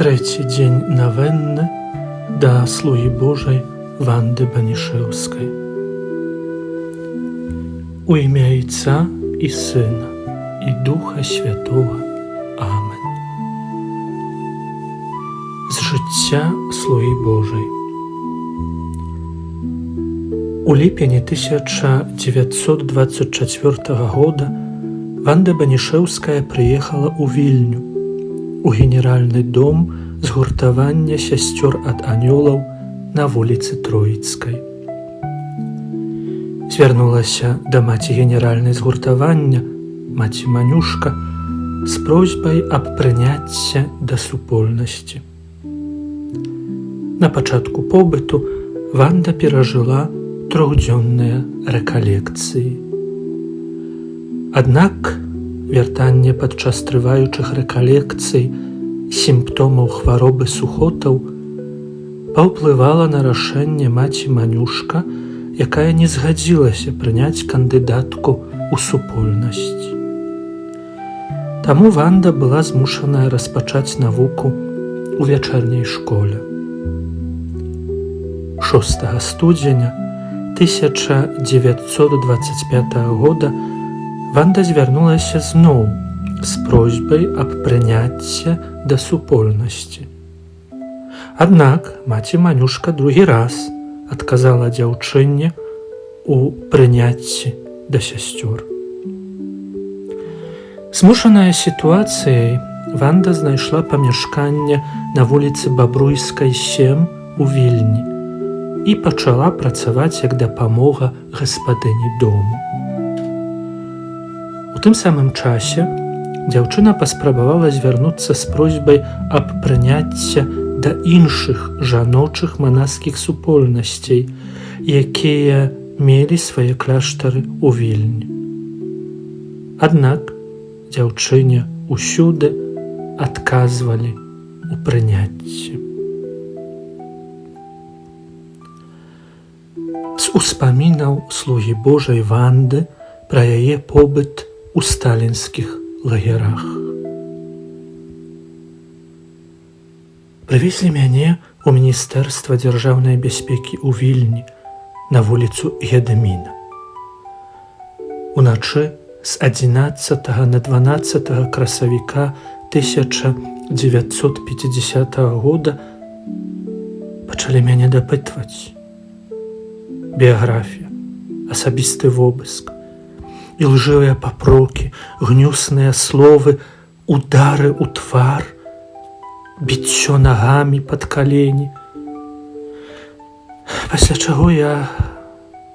трэці дзень навенны да слугі Божай Ванды Банішэўскай. У імя Отца і Сына і Духа Святого. Амен. З жыцця слугі Божай. У ліпені 1924 года Ванда Банішэўская прыехала ў Вільню, у генеральны дом згуртавання сясцёр ад анёлаў на вуліцы Троіцкай. Звярнулася да маці генеральнай згуртавання, маці Манюшка, з просьбай аб прыняцці да супольнасці. На пачатку побыту Ванда перажыла трохдзённыя рэкалекцыі. Аднак вяртанне падчас трываючых рэкалекцый сімптомаў хваробы сухотаў паўплывала на рашэнне маці Манюшка, якая не згадзілася прыняць кандыдатку ў супольнасць. Таму Ванда была змушаная распачаць навуку ў вячэрняй школе. 6 студзеня 1925 года Ванда звярнулася зноў з просьбай аб прыняцці да супольнасці. Аднак маці Манюшка другі раз адказала дзяўчыне у прыняцці да сясцёр. Змушаная сітуацыяй, Ванда знайшла памяшканне на вуліцы Бабруйскай, 7 у Вільні і пачала працаваць як дапамога гаспадыні дому. У тым самым часе дзяўчына паспрабавала звярнуцца з просьбай аб прыняцці да іншых жаночых манаскіх супольнасцей, якія мелі свае кляштары ў Вільні. Аднак дзяўчыне ўсюды адказвалі ў прыняцці. З успамінаў слугі Божай Ванды пра яе побыт у сталінскіх лагерах. Прывезлі мяне ў Міністэрства дзяржаўнай бяспекі ў Вільні на вуліцу Гедаміна. Уначы з 11 на 12 красавіка 1950 года пачалі мяне дапытваць. Біяграфія, асабісты вобыск, ілжывыя папрокі, гнюсныя словы, удары ў твар, біццё нагамі пад калені. Пасля чаго я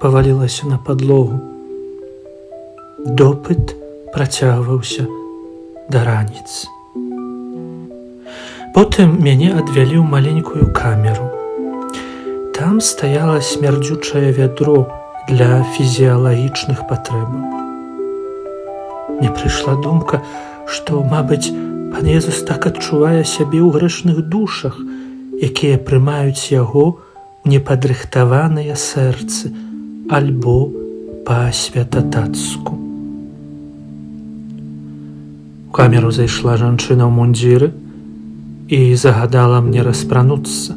павалілася на падлогу. Допыт працягваўся да раніцы. Потым мяне адвялі ў маленькую камеру. Там стаяла смярдзючае вядро для фізіялагічных патрэбаў. Мне прыйшла думка, што, мабыць, Пан Езус так адчувае сябе ў грэшных душах, якія прымаюць яго ў непадрыхтаваныя сэрцы альбо па-святатацку. У камеру зайшла жанчына ў мундзіры і загадала мне распрануцца.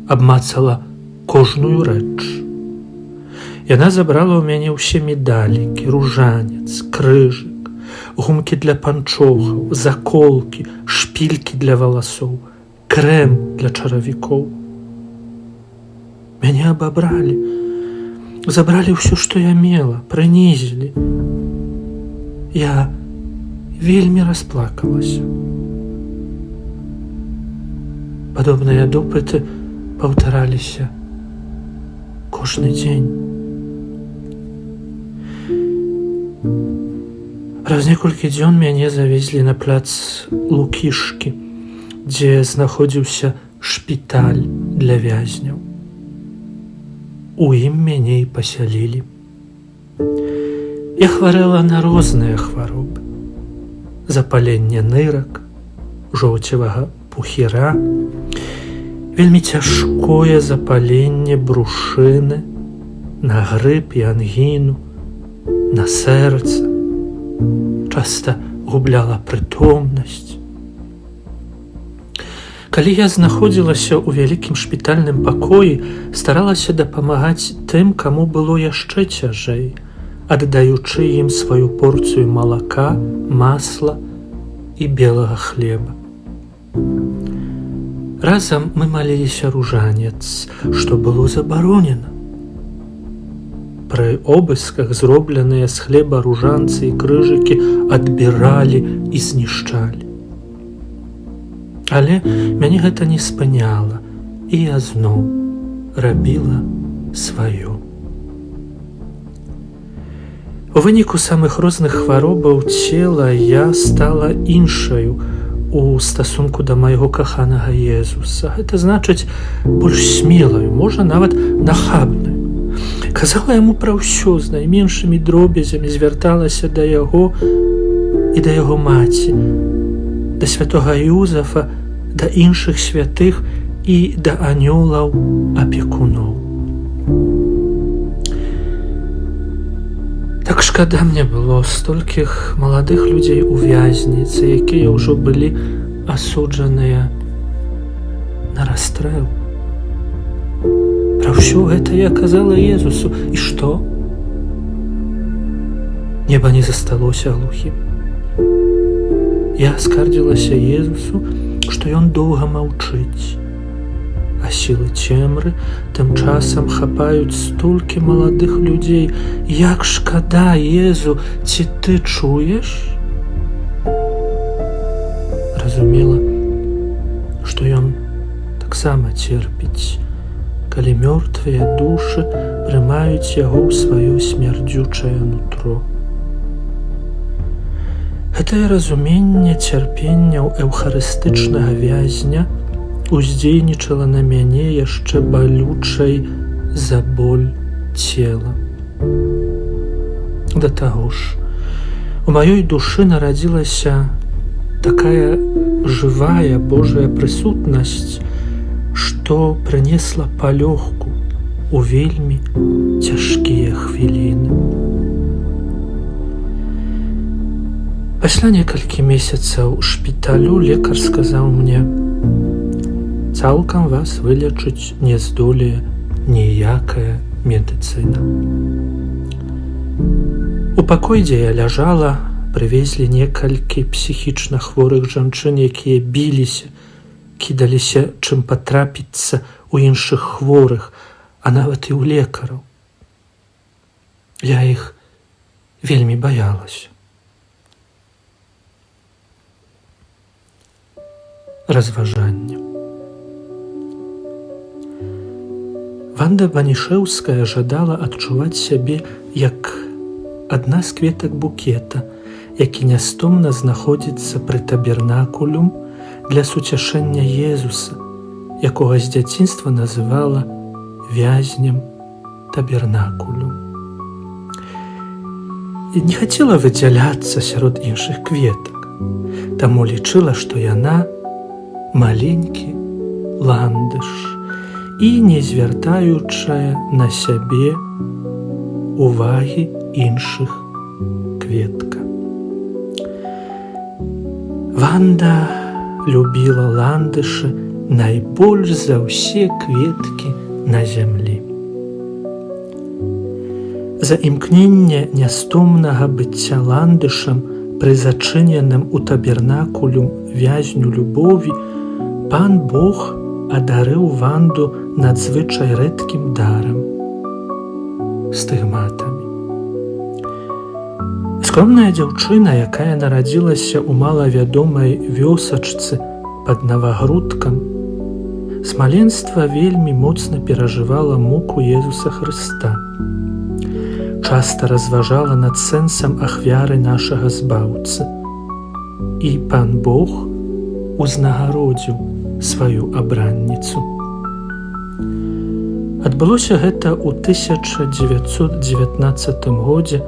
Абмацала кожную рэч. Яна забрала ў мяне ўсе медалікі, ружанец, крыжык, гумкі для панчохаў, заколкі, шпількі для валасоў, крэм для чаравікоў. Мяне абабралі, забралі ўсё, што я мела, прынізілі. Я вельмі расплакалася. Падобныя допыты паўтараліся кожны дзень. Праз некалькі дзён мяне завезлі на пляц Лукішкі, дзе знаходзіўся шпіталь для вязняў. У ім мяне і пасялілі. Я хварэла на розныя хваробы. Запаленне нырак, жоўцевага пухіра, вельмі цяжкое запаленне брушыны, на грып і ангіну, на сэрца, часта губляла прытомнасць. Калі я знаходзілася ў вялікім шпітальным пакоі, старалася дапамагаць тым, каму было яшчэ цяжэй, аддаючы ім сваю порцыю малака, масла і белага хлеба. Разам мы маліліся ружанец, што было забаронена. Пры обысках зробленыя з хлеба ружанцы і крыжыкі адбіралі і знішчалі. Але мяне гэта не спыняла, і я зноў рабіла сваё. У выніку самых розных хваробаў цела я стала іншаю у стасунку да майго каханага Езуса. Гэта значыць больш смелаю, можа нават нахабнаю. Казала яму пра ўсё з найменшымі дробязямі, звярталася да яго і да яго маці, да святога Юзафа, да іншых святых і да анёлаў апекуноў. Так шкада мне было столькіх маладых людзей у вязніцы, якія ўжо былі асуджаныя на расстрэл. Пра ўсё гэта я казала Езусу, і што? Неба не засталося глухім. Я скардзілася Езусу, што ён доўга маўчыць, а сілы цемры тым часам хапаюць столькі маладых людзей. Як шкада, Езу, ці ты чуеш? Разумела, што ён таксама церпіць, калі мёртвыя душы прымаюць яго ў сваё смярдзючае нутро. Гэтае разуменне цярпенняў эўхарыстычнага вязня уздзейнічала на мяне яшчэ балючай за боль цела. Да таго ж, у маёй душы нарадзілася такая жывая Божая прысутнасць, што прынесла палёгку у вельмі цяжкія хвіліны. Пасля некалькі месяцаў шпіталю лекар сказаў мне: цалкам вас вылечыць не здолее ніякая медыцына. У пакой, дзе я ляжала, прывезлі некалькі псіхічна хворых жанчын, якія біліся, кідаліся чым патрапіцца ў іншых хворых, а нават і ў лекараў. Я іх вельмі баялася. Разважанне. Ванда Банішэўская жадала адчуваць сябе як адна з кветак букета, які нястомна знаходзіцца пры табернакулюм для суцяшэння Езуса, якога з дзяцінства называла вязнем табернакулю. І не хацела выдзяляцца сярод іншых кветак, таму лічыла, што яна маленькі ландыш і не звяртаючая на сябе увагі іншых кветка. Ванда любіла ландышы найбольш за ўсе кветкі на зямлі. За імкненне нястомнага быцця ландышам пры зачыненым у табернакулю вязню любові Пан Бог адарыў Ванду надзвычай рэдкім дарам – стыгматамі. Скромная дзяўчына, якая нарадзілася ў малавядомай вёсачцы пад Навагрудкам, з маленства вельмі моцна перажывала муку Езуса Хрыста. Часта разважала над сэнсам ахвяры нашага збаўцы. І Пан Бог узнагародзіў сваю абранніцу. Адбылося гэта ў 1919 годзе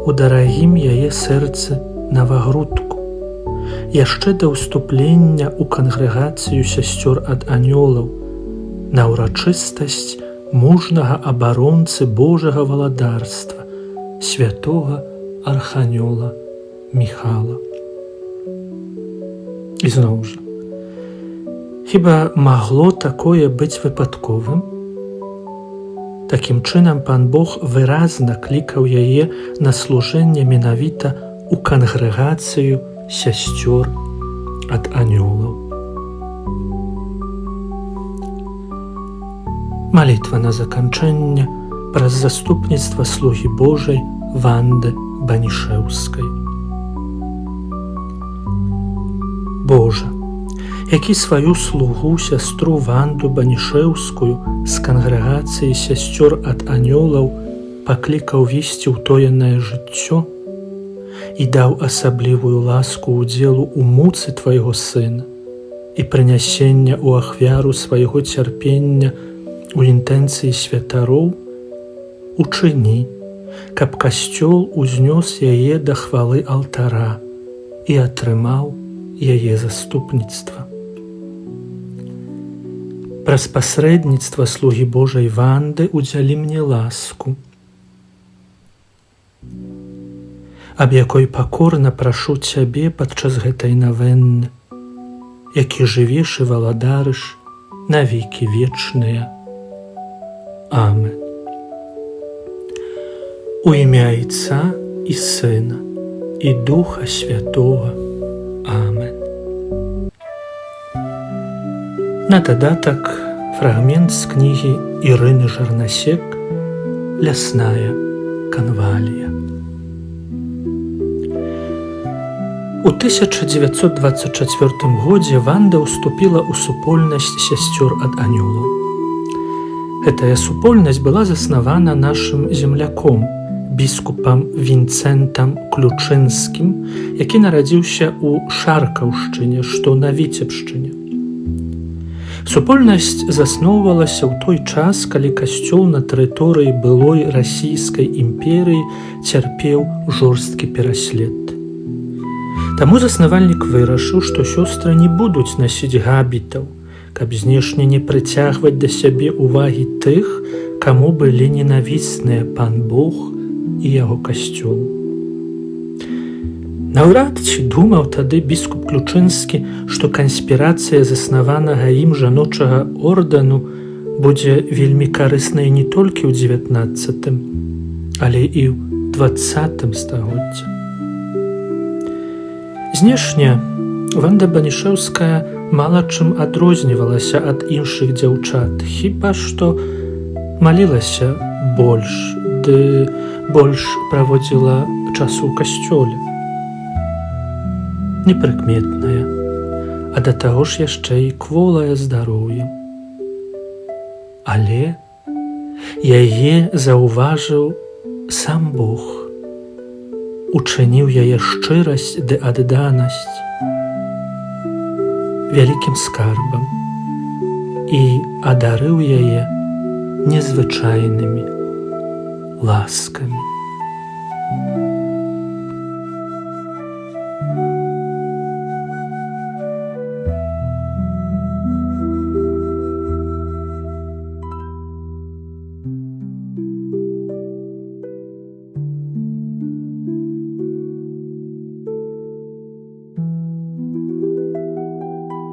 у дарагім яе сэрцы Навагрудку, яшчэ да ўступлення ў кангрэгацыю сясцёр ад анёлаў, на ўрачыстасць мужнага абаронцы Божага валадарства, святога арханёла Міхала. І зноў жа, Хіба магло такое быць выпадковым? Такім чынам, Пан Бог выразна клікаў яе на служэнне менавіта ў кангрэгацыю сясцёр ад анёлаў. Малітва на заканчэнне праз заступніцтва слугі Божай Ванды Банішэўскай. Божа, які сваю слугу сястру Ванду Банішэўскую з кангрэгацыі сясцёр ад анёлаў паклікаў весці ўтоенае жыццё і даў асаблівую ласку ўдзелу ў муцы Твайго Сына і прынясення ў ахвяру свайго цярпення у інтэнцыі святароў, учыні, каб касцёл узнёс яе да хвалы алтара і атрымаў яе заступніцтва. Праз пасрэдніцтва слугі Божай Ванды удзялі мне ласку, аб якой пакорна прашу Цябе падчас гэтай навенны, які жывеш і валадарыш на векі вечныя. Амен. У імя Отца і Сына і Духа Святого. Амен. На дадатак фрагмент з кнігі Ірыны Жарнасек «Лясная канвалія». У 1924 годзе Ванда ўступіла ў супольнасць сясцёр ад анёлаў. Гэтая супольнасць была заснавана нашым земляком, біскупам Вінцэнтам Ключынскім, які нарадзіўся ў Шаркаўшчыне, што на Віцебшчыне. Супольнасць засноўвалася ў той час, калі касцёл на тэрыторыі былой расійскай імперыі цярпеў жорсткі пераслед. Таму заснавальнік вырашыў, што сёстры не будуць насіць габітаў, каб знешне не прыцягваць да сябе ўвагі тых, каму былі ненавісныя Пан Бог і яго касцёл. Наўрад ці думаў тады біскуп Ключынскі, што канспірацыя заснаванага ім жаночага ордэну будзе вельмі карыснай не толькі ў 19-м, але і ў 20-м стагоддзі. Знешне Ванда Банішэўская мала чым адрознівалася ад іншых дзяўчат, хіба што малілася больш, ды больш праводзіла часу ў касцёле. Непрыкметная, а да таго ж яшчэ і кволае здароўем. Але яе заўважыў сам Бог, учыніў яе шчырасць ды адданасць вялікім скарбам і адарыў яе незвычайнымі ласкамі.